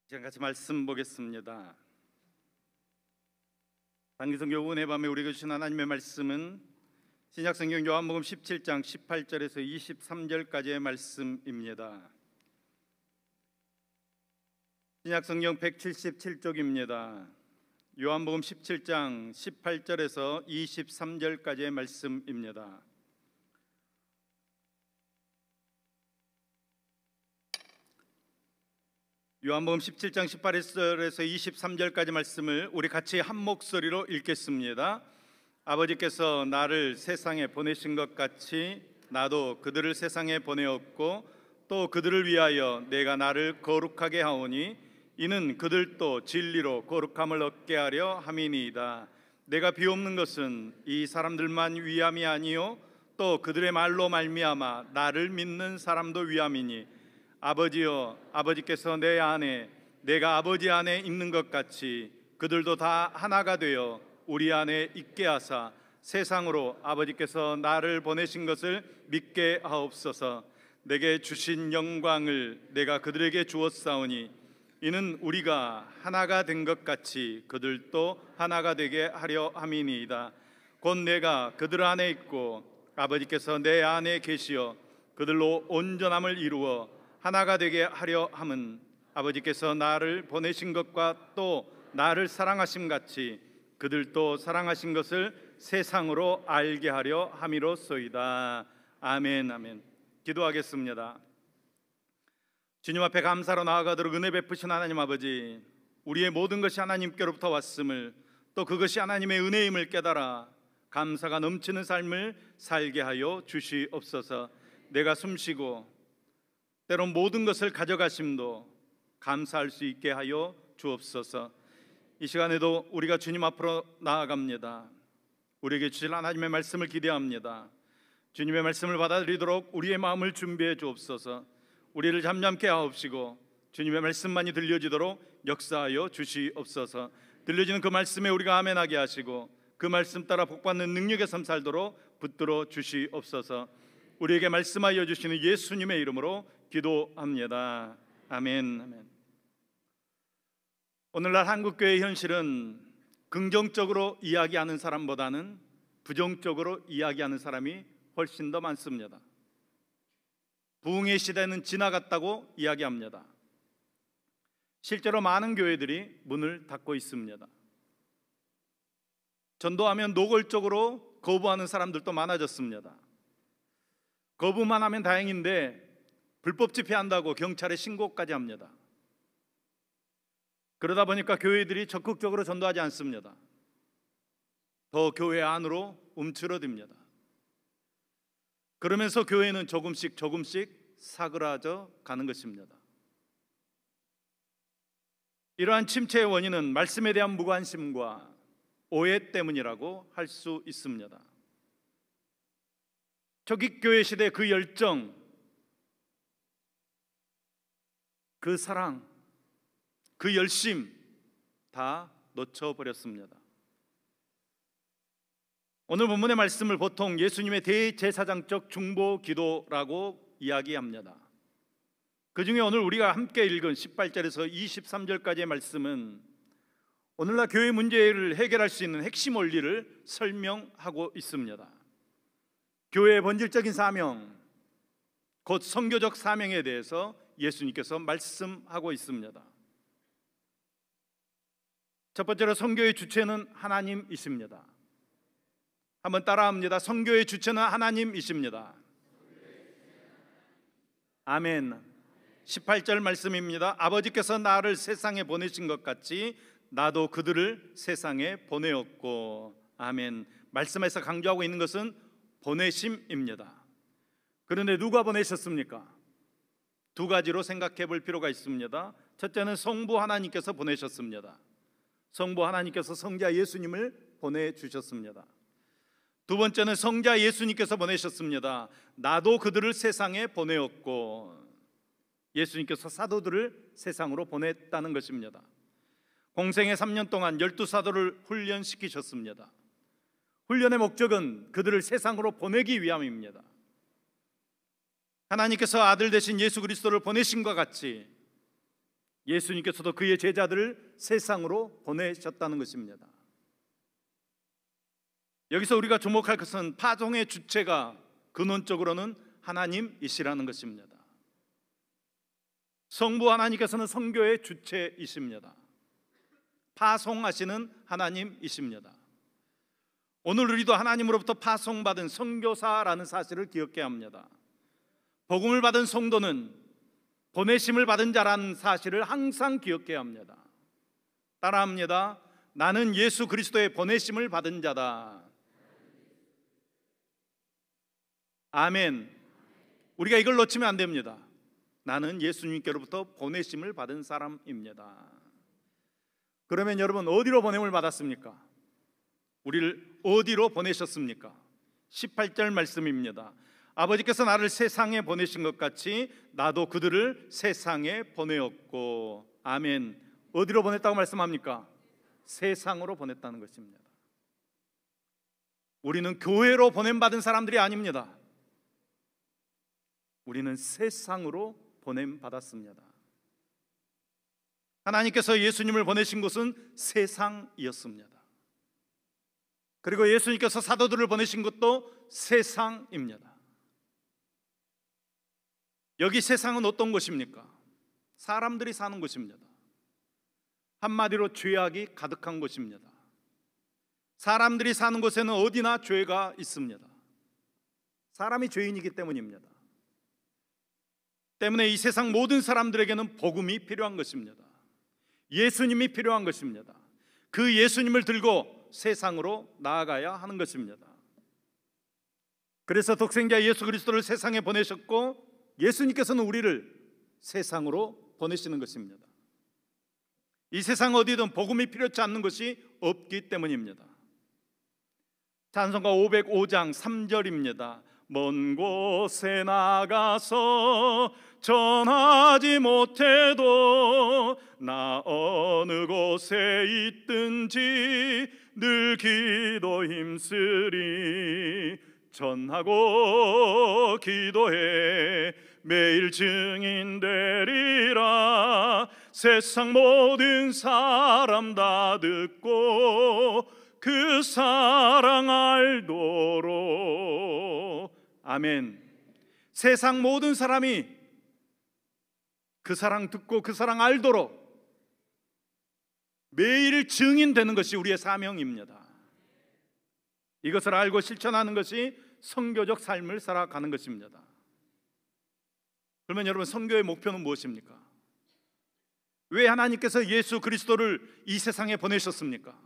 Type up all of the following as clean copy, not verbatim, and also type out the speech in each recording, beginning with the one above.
시간 같이 말씀 보겠습니다. 단기성경 은혜 밤에 우리에게 주신 하나님의 말씀은 신약성경 요한복음 17장 18절에서 23절까지의 말씀입니다. 신약성경 177쪽입니다. 요한복음 17장 18절에서 23절까지의 말씀입니다. 요한복음 17장 18절에서 23절까지 말씀을 우리 같이 한 목소리로 읽겠습니다. 아버지께서 나를 세상에 보내신 것 같이 나도 그들을 세상에 보내었고 또 그들을 위하여 내가 나를 거룩하게 하오니 이는 그들도 진리로 거룩함을 얻게 하려 함이니이다. 내가 비옵는 것은 이 사람들만 위함이 아니요 또 그들의 말로 말미암아 나를 믿는 사람도 위함이니 아버지여, 아버지께서 내 안에 내가 아버지 안에 있는 것 같이 그들도 다 하나가 되어 우리 안에 있게 하사 세상으로 아버지께서 나를 보내신 것을 믿게 하옵소서. 내게 주신 영광을 내가 그들에게 주었사오니 이는 우리가 하나가 된 것 같이 그들도 하나가 되게 하려 함이니이다. 곧 내가 그들 안에 있고 아버지께서 내 안에 계시어 그들로 온전함을 이루어 하나가 되게 하려 함은 아버지께서 나를 보내신 것과 또 나를 사랑하심 같이 그들도 사랑하신 것을 세상으로 알게 하려 함이로소이다. 아멘. 아멘. 기도하겠습니다. 주님 앞에 감사로 나아가도록 은혜 베푸신 하나님 아버지, 우리의 모든 것이 하나님께로부터 왔음을 또 그것이 하나님의 은혜임을 깨달아 감사가 넘치는 삶을 살게 하여 주시옵소서. 내가 숨쉬고 때론 모든 것을 가져가심도 감사할 수 있게 하여 주옵소서. 이 시간에도 우리가 주님 앞으로 나아갑니다. 우리에게 주실 하나님의 말씀을 기대합니다. 주님의 말씀을 받아들이도록 우리의 마음을 준비해 주옵소서. 우리를 잠잠케 하옵시고 주님의 말씀만이 들려지도록 역사하여 주시옵소서. 들려지는 그 말씀에 우리가 아멘하게 하시고 그 말씀 따라 복받는 능력의 삶 살도록 붙들어 주시옵소서. 우리에게 말씀하여 주시는 예수님의 이름으로 기도합니다. 아멘. 아멘. 오늘날 한국교회의 현실은 긍정적으로 이야기하는 사람보다는 부정적으로 이야기하는 사람이 훨씬 더 많습니다. 부흥의 시대는 지나갔다고 이야기합니다. 실제로 많은 교회들이 문을 닫고 있습니다. 전도하면 노골적으로 거부하는 사람들도 많아졌습니다. 거부만 하면 다행인데 불법 집회한다고 경찰에 신고까지 합니다. 그러다 보니까 교회들이 적극적으로 전도하지 않습니다. 더 교회 안으로 움츠러듭니다. 그러면서 교회는 조금씩 사그라져 가는 것입니다. 이러한 침체의 원인은 말씀에 대한 무관심과 오해 때문이라고 할 수 있습니다. 초기교회 시대 그 열정, 그 사랑, 그 열심 다 놓쳐버렸습니다. 오늘 본문의 말씀을 보통 예수님의 대제사장적 중보 기도라고 이야기합니다. 그 중에 오늘 우리가 함께 읽은 18절에서 23절까지의 말씀은 오늘날 교회 문제를 해결할 수 있는 핵심 원리를 설명하고 있습니다. 교회의 본질적인 사명, 곧 선교적 사명에 대해서 예수님께서 말씀하고 있습니다. 첫 번째로 선교의 주체는 하나님이십니다. 한번 따라합니다. 선교의 주체는 하나님이십니다. 아멘. 18절 말씀입니다. 아버지께서 나를 세상에 보내신 것 같이 나도 그들을 세상에 보내었고. 아멘. 말씀에서 강조하고 있는 것은 보내심입니다. 그런데 누가 보내셨습니까? 두 가지로 생각해 볼 필요가 있습니다. 첫째는 성부 하나님께서 보내셨습니다. 성부 하나님께서 성자 예수님을 보내주셨습니다. 두 번째는 성자 예수님께서 보내셨습니다. 나도 그들을 세상에 보내었고, 예수님께서 사도들을 세상으로 보냈다는 것입니다. 공생의 3년 동안 12사도를 훈련시키셨습니다. 훈련의 목적은 그들을 세상으로 보내기 위함입니다. 하나님께서 아들 되신 예수 그리스도를 보내신 것 같이 예수님께서도 그의 제자들을 세상으로 보내셨다는 것입니다. 여기서 우리가 주목할 것은 파송의 주체가 근원적으로는 하나님이시라는 것입니다. 성부 하나님께서는 선교의 주체이십니다. 파송하시는 하나님이십니다. 오늘 우리도 하나님으로부터 파송받은 선교사라는 사실을 기억해야 합니다. 복음을 받은 성도는 보내심을 받은 자라는 사실을 항상 기억해야 합니다. 따라합니다. 나는 예수 그리스도의 보내심을 받은 자다. 아멘. 우리가 이걸 놓치면 안 됩니다. 나는 예수님께로부터 보내심을 받은 사람입니다. 그러면 여러분, 어디로 보냄을 받았습니까? 우리를 어디로 보내셨습니까? 18절 말씀입니다. 아버지께서 나를 세상에 보내신 것 같이 나도 그들을 세상에 보내었고. 아멘. 어디로 보냈다고 말씀합니까? 세상으로 보냈다는 것입니다. 우리는 교회로 보냄받은 사람들이 아닙니다. 우리는 세상으로 보냄받았습니다. 하나님께서 예수님을 보내신 곳은 세상이었습니다. 그리고 예수님께서 사도들을 보내신 것도 세상입니다. 여기 세상은 어떤 곳입니까? 사람들이 사는 곳입니다. 한마디로 죄악이 가득한 곳입니다. 사람들이 사는 곳에는 어디나 죄가 있습니다. 사람이 죄인이기 때문입니다. 때문에 이 세상 모든 사람들에게는 복음이 필요한 것입니다. 예수님이 필요한 것입니다. 그 예수님을 들고 세상으로 나아가야 하는 것입니다. 그래서 독생자 예수 그리스도를 세상에 보내셨고, 예수님께서는 우리를 세상으로 보내시는 것입니다. 이 세상 어디든 복음이 필요치 않는 것이 없기 때문입니다. 찬송가 505장 3절입니다. 먼 곳에 나가서 전하지 못해도 나 어느 곳에 있든지 늘 기도 힘쓰리. 전하고 기도해 매일 증인 되리라. 세상 모든 사람 다 듣고 그 사랑 알도록. 아멘. 세상 모든 사람이 그 사랑 듣고 그 사랑 알도록 매일 증인되는 것이 우리의 사명입니다. 이것을 알고 실천하는 것이 선교적 삶을 살아가는 것입니다. 그러면 여러분, 선교의 목표는 무엇입니까? 왜 하나님께서 예수 그리스도를 이 세상에 보내셨습니까?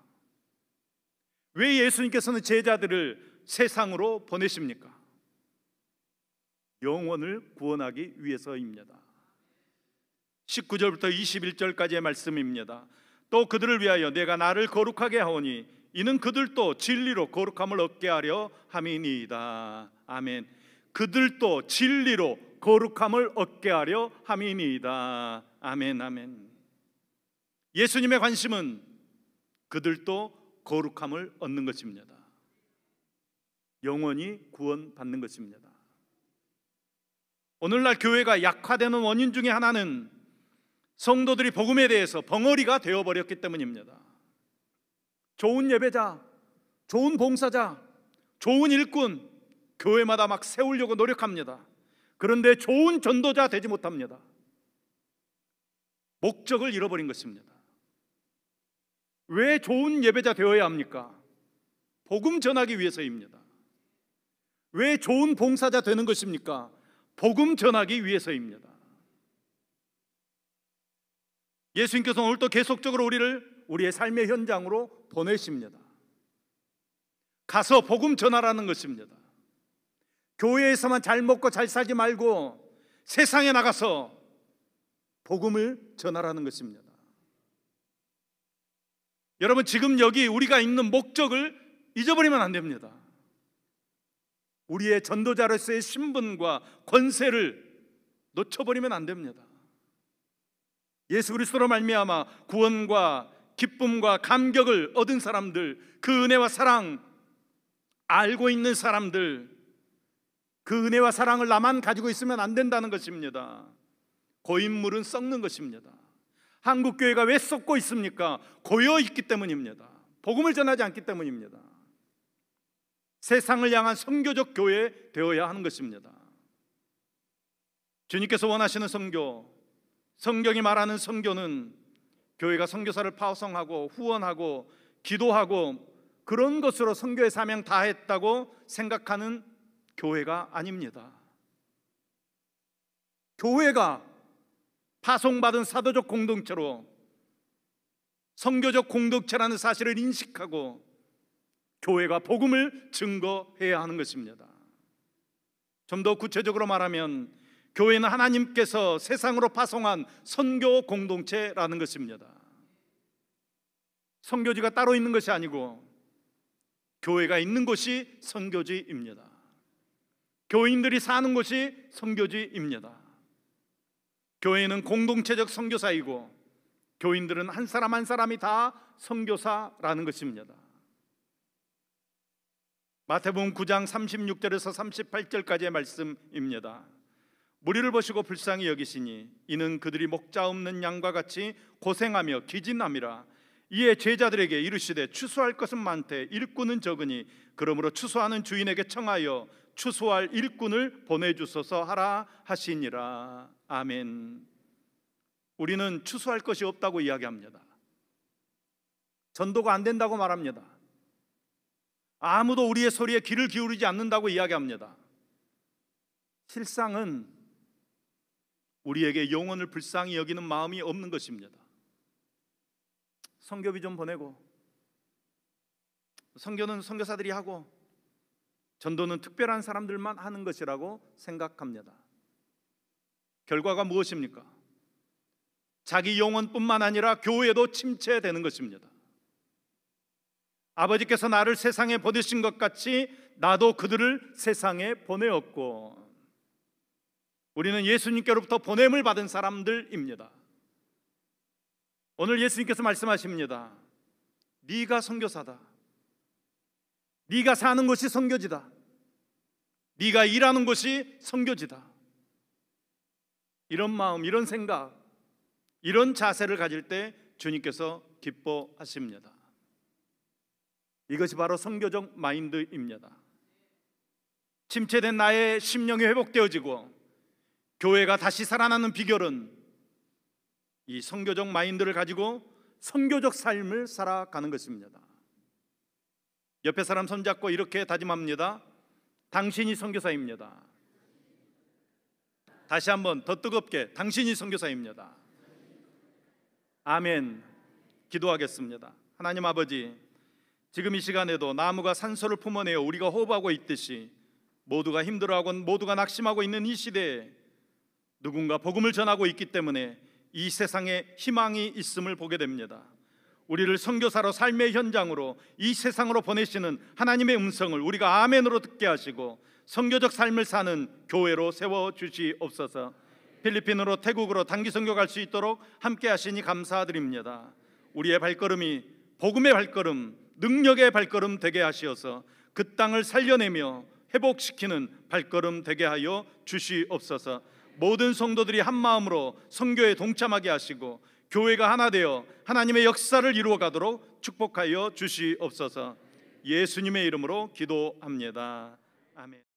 왜 예수님께서는 제자들을 세상으로 보내십니까? 영혼을 구원하기 위해서입니다. 19절부터 21절까지의 말씀입니다. 또 그들을 위하여 내가 나를 거룩하게 하오니 이는 그들도 진리로 거룩함을 얻게 하려 함이니이다. 아멘. 그들도 진리로 거룩함을 얻게 하려 함이니이다. 아멘. 아멘. 예수님의 관심은 그들도 거룩함을 얻는 것입니다. 영원히 구원받는 것입니다. 오늘날 교회가 약화되는 원인 중에 하나는 성도들이 복음에 대해서 벙어리가 되어버렸기 때문입니다. 좋은 예배자, 좋은 봉사자, 좋은 일꾼, 교회마다 막 세우려고 노력합니다. 그런데 좋은 전도자 되지 못합니다. 목적을 잃어버린 것입니다. 왜 좋은 예배자 되어야 합니까? 복음 전하기 위해서입니다. 왜 좋은 봉사자 되는 것입니까? 복음 전하기 위해서입니다. 예수님께서 오늘도 계속적으로 우리를 우리의 삶의 현장으로 보내십니다. 가서 복음 전하라는 것입니다. 교회에서만 잘 먹고 잘 살지 말고 세상에 나가서 복음을 전하라는 것입니다. 여러분, 지금 여기 우리가 있는 목적을 잊어버리면 안 됩니다. 우리의 전도자로서의 신분과 권세를 놓쳐버리면 안 됩니다. 예수 그리스도로 말미암아 구원과 기쁨과 감격을 얻은 사람들, 그 은혜와 사랑 알고 있는 사람들, 그 은혜와 사랑을 나만 가지고 있으면 안 된다는 것입니다. 고인물은 썩는 것입니다. 한국 교회가 왜 썩고 있습니까? 고여 있기 때문입니다. 복음을 전하지 않기 때문입니다. 세상을 향한 선교적 교회 되어야 하는 것입니다. 주님께서 원하시는 선교, 성경이 말하는 선교는 교회가 선교사를 파송하고 후원하고 기도하고 그런 것으로 선교의 사명 다 했다고 생각하는 교회가 아닙니다. 교회가 파송받은 사도적 공동체로 선교적 공동체라는 사실을 인식하고 교회가 복음을 증거해야 하는 것입니다. 좀 더 구체적으로 말하면 교회는 하나님께서 세상으로 파송한 선교 공동체라는 것입니다. 선교지가 따로 있는 것이 아니고 교회가 있는 곳이 선교지입니다. 교인들이 사는 곳이 선교지입니다. 교회는 공동체적 선교사이고 교인들은 한 사람 한 사람이 다 선교사라는 것입니다. 마태복음 9장 36절에서 38절까지의 말씀입니다. 무리를 보시고 불쌍히 여기시니 이는 그들이 목자 없는 양과 같이 고생하며 기진함이라. 이에 제자들에게 이르시되 추수할 것은 많되 일꾼은 적으니 그러므로 추수하는 주인에게 청하여 추수할 일꾼을 보내주소서 하라 하시니라. 아멘. 우리는 추수할 것이 없다고 이야기합니다. 전도가 안 된다고 말합니다. 아무도 우리의 소리에 귀를 기울이지 않는다고 이야기합니다. 실상은 우리에게 영혼을 불쌍히 여기는 마음이 없는 것입니다. 선교비 좀 보내고, 선교는 선교사들이 하고, 전도는 특별한 사람들만 하는 것이라고 생각합니다. 결과가 무엇입니까? 자기 영혼뿐만 아니라 교회도 침체되는 것입니다. 아버지께서 나를 세상에 보내신 것 같이 나도 그들을 세상에 보내었고, 우리는 예수님께로부터 보냄을 받은 사람들입니다. 오늘 예수님께서 말씀하십니다. 네가 선교사다. 네가 사는 곳이 선교지다. 네가 일하는 곳이 선교지다. 이런 마음, 이런 생각, 이런 자세를 가질 때 주님께서 기뻐하십니다. 이것이 바로 선교적 마인드입니다. 침체된 나의 심령이 회복되어지고 교회가 다시 살아나는 비결은 이 선교적 마인드를 가지고 선교적 삶을 살아가는 것입니다. 옆에 사람 손잡고 이렇게 다짐합니다. 당신이 선교사입니다. 다시 한번 더 뜨겁게, 당신이 선교사입니다. 아멘. 기도하겠습니다. 하나님 아버지, 지금 이 시간에도 나무가 산소를 품어내어 우리가 호흡하고 있듯이 모두가 힘들어하고 모두가 낙심하고 있는 이 시대에 누군가 복음을 전하고 있기 때문에 이 세상에 희망이 있음을 보게 됩니다. 우리를 선교사로 삶의 현장으로 이 세상으로 보내시는 하나님의 음성을 우리가 아멘으로 듣게 하시고 선교적 삶을 사는 교회로 세워주시옵소서. 필리핀으로 태국으로 단기 선교 갈 수 있도록 함께 하시니 감사드립니다. 우리의 발걸음이 복음의 발걸음, 능력의 발걸음 되게 하시어서 그 땅을 살려내며 회복시키는 발걸음 되게 하여 주시옵소서. 모든 성도들이 한 마음으로 선교에 동참하게 하시고 교회가 하나 되어 하나님의 역사를 이루어 가도록 축복하여 주시옵소서. 예수님의 이름으로 기도합니다. 아멘.